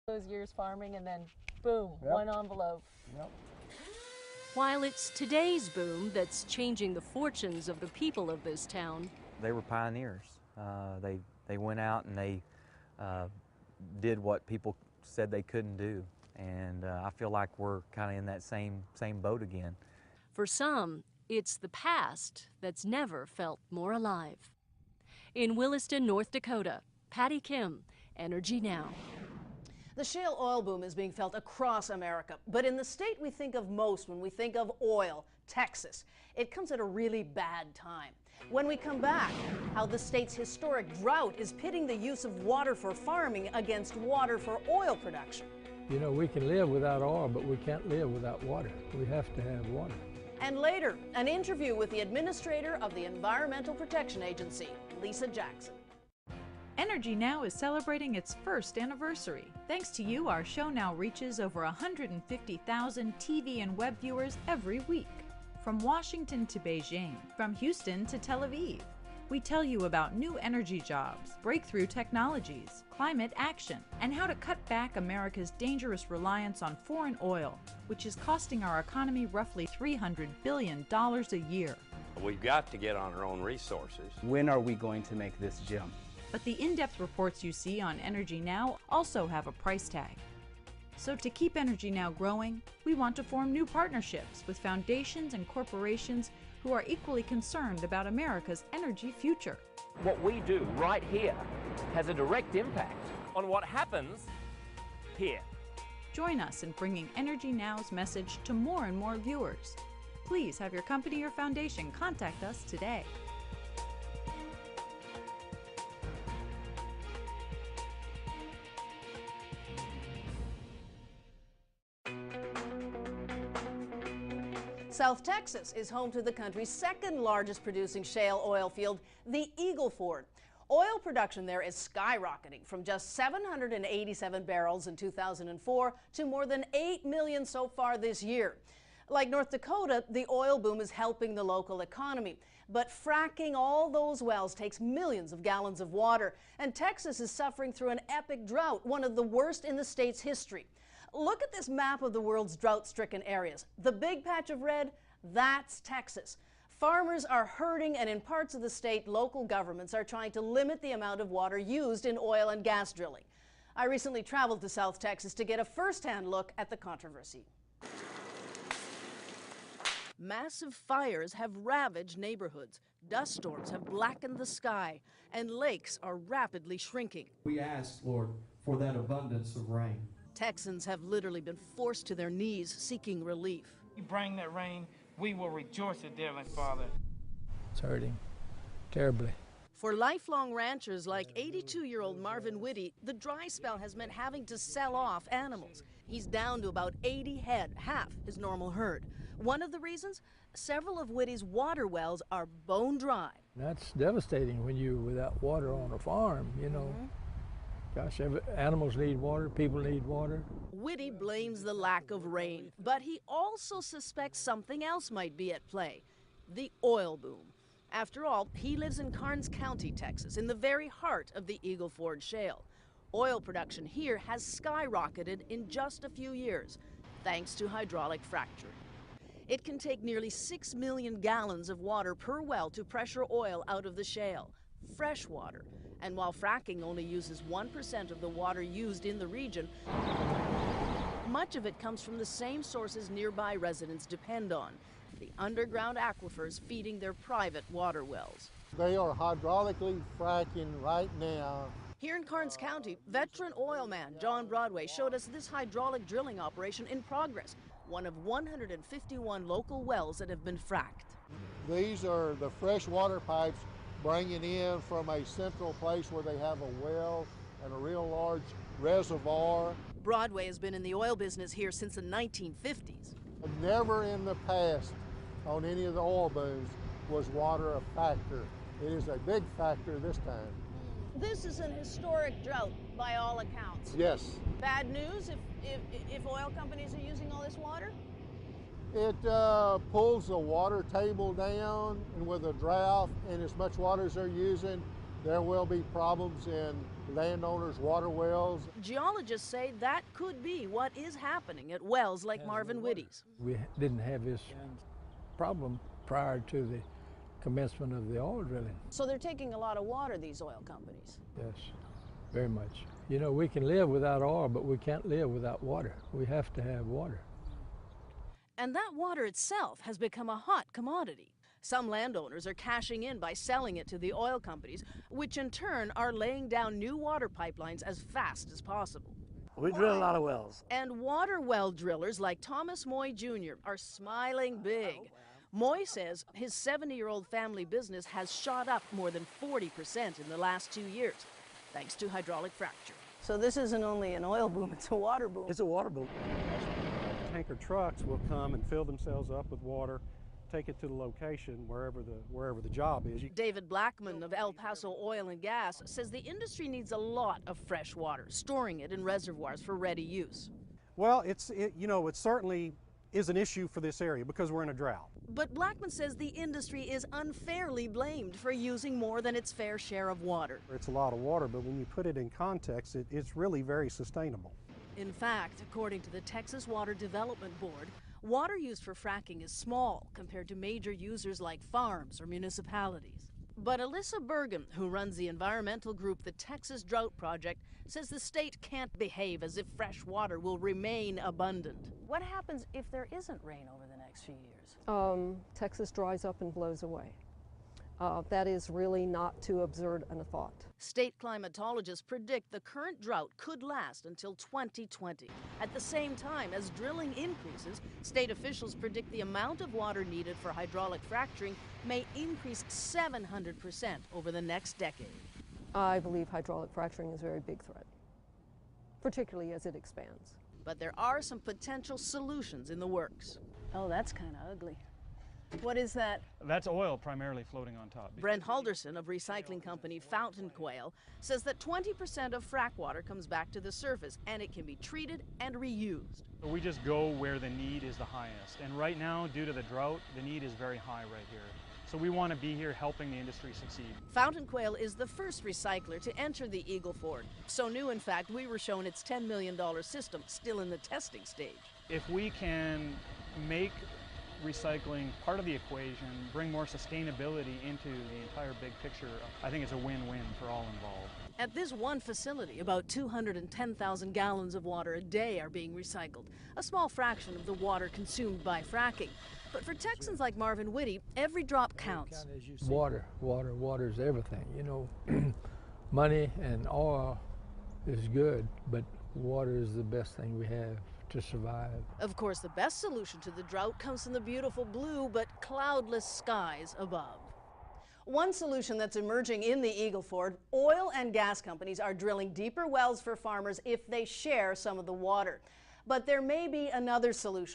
those years farming, and then boom, Yep. one envelope. Yep. While it's today's boom that's changing the fortunes of the people of this town, They were pioneers. They went out and they did what people said they couldn't do, and I feel like we're kind of in that same boat again. for some, it's the past that's never felt more alive. In Williston, North Dakota, Patty Kim, Energy Now. The shale oil boom is being felt across America, but in the state we think of most when we think of oil, Texas, it comes at a really bad time. When we come back, how the state's historic drought is pitting the use of water for farming against water for oil production. You know, we can live without oil, but we can't live without water. We have to have water. And later, an interview with the administrator of the Environmental Protection Agency, Lisa Jackson. Energy Now is celebrating its first anniversary. Thanks to you, our show now reaches over 150,000 TV and web viewers every week. From Washington to Beijing, from Houston to Tel Aviv, we tell you about new energy jobs, breakthrough technologies, climate action, and how to cut back America's dangerous reliance on foreign oil, which is costing our economy roughly $300 billion a year. We've got to get on our own resources. When are we going to make this jump? But the in-depth reports you see on Energy Now also have a price tag. So to keep Energy Now growing, we want to form new partnerships with foundations and corporations who are equally concerned about America's energy future. What we do right here has a direct impact on what happens here. Join us in bringing Energy Now's message to more and more viewers. Please have your company or foundation contact us today. South Texas is home to the country's second largest producing shale oil field, the Eagle Ford. Oil production there is skyrocketing from just 787 barrels in 2004 to more than 8 million so far this year. Like North Dakota, the oil boom is helping the local economy. But fracking all those wells takes millions of gallons of water, and Texas is suffering through an epic drought, one of the worst in the state's history. Look at this map of the world's drought-stricken areas. The big patch of red, that's Texas. Farmers are hurting, and in parts of the state, local governments are trying to limit the amount of water used in oil and gas drilling. I recently traveled to South Texas to get a first-hand look at the controversy. Massive fires have ravaged neighborhoods. Dust storms have blackened the sky, and lakes are rapidly shrinking. We ask, Lord, for that abundance of rain. Texans have literally been forced to their knees seeking relief. You bring that rain, we will rejoice at dearly, Father. It's hurting terribly. For lifelong ranchers like 82-year-old Marvin Whitty, the dry spell has meant having to sell off animals. He's down to about 80 head, half his normal herd. One of the reasons? Several of Whitty's water wells are bone dry. That's devastating when you're without water on a farm, you know. Gosh, animals need water, people need water. Whitty blames the lack of rain, but he also suspects something else might be at play, the oil boom. After all, he lives in Karnes County, Texas, in the very heart of the Eagle Ford Shale. Oil production here has skyrocketed in just a few years, thanks to hydraulic fracturing. It can take nearly 6 million gallons of water per well to pressure oil out of the shale, fresh water. And while fracking only uses 1% of the water used in the region, much of it comes from the same sources nearby residents depend on, the underground aquifers feeding their private water wells. They are hydraulically fracking right now. Here in Karnes County, veteran oil man John Broadway showed us this hydraulic drilling operation in progress, one of 151 local wells that have been fracked. These are the fresh water pipes bringing in from a central place where they have a well and a real large reservoir. Broadway has been in the oil business here since the 1950s. Never in the past on any of the oil booms was water a factor. It is a big factor this time. This is an historic drought by all accounts. Yes. Bad news if oil companies are using all this water? It pulls the water table down, and with a drought and as much water as they're using, there will be problems in landowners' water wells. Geologists say that could be what is happening at wells like Marvin Whitty's. We didn't have this problem prior to the commencement of the oil drilling. So they're taking a lot of water, these oil companies. Yes, very much. You know, we can live without oil, but we can't live without water. We have to have water. And that water itself has become a hot commodity. Some landowners are cashing in by selling it to the oil companies, which in turn are laying down new water pipelines as fast as possible. We drill a lot of wells. And water well drillers like Thomas Moy Jr. are smiling big. Moy says his 70-year-old family business has shot up more than 40% in the last 2 years, thanks to hydraulic fracture. So this isn't only an oil boom, it's a water boom. It's a water boom. Tanker trucks will come and fill themselves up with water, take it to the location wherever the job is. David Blackman of El Paso Oil and Gas says the industry needs a lot of fresh water, storing it in reservoirs for ready use. Well, it certainly is an issue for this area because we're in a drought. But Blackman says the industry is unfairly blamed for using more than its fair share of water. It's a lot of water, but when you put it in context, it's really very sustainable. In fact, according to the Texas Water Development Board, water used for fracking is small compared to major users like farms or municipalities. But Alyssa Bergen, who runs the environmental group the Texas Drought Project, says the state can't behave as if fresh water will remain abundant. What happens if there isn't rain over the next few years? Texas dries up and blows away. That is really not too absurd a thought. State climatologists predict the current drought could last until 2020. At the same time, as drilling increases, state officials predict the amount of water needed for hydraulic fracturing may increase 700% over the next decade. I believe hydraulic fracturing is a very big threat, particularly as it expands. But there are some potential solutions in the works. Oh, that's kind of ugly. What is that? That's oil primarily floating on top. Brent Halderson of recycling company Fountain Quail says that 20% of frack water comes back to the surface and it can be treated and reused. We just go where the need is the highest. And right now, due to the drought, the need is very high right here. So we want to be here helping the industry succeed. Fountain Quail is the first recycler to enter the Eagle Ford. So new, in fact, we were shown its $10 million system still in the testing stage. If we can make recycling part of the equation, bring more sustainability into the entire big picture, I think it's a win-win for all involved. At this one facility, about 210,000 gallons of water a day are being recycled, a small fraction of the water consumed by fracking. But for Texans like Marvin Whitty, every drop counts. Water is everything. You know, money and oil is good, but water is the best thing we have to survive. Of course, the best solution to the drought comes from the beautiful blue but cloudless skies above. One solution that's emerging in the Eagle Ford, oil and gas companies are drilling deeper wells for farmers if they share some of the water. But there may be another solution.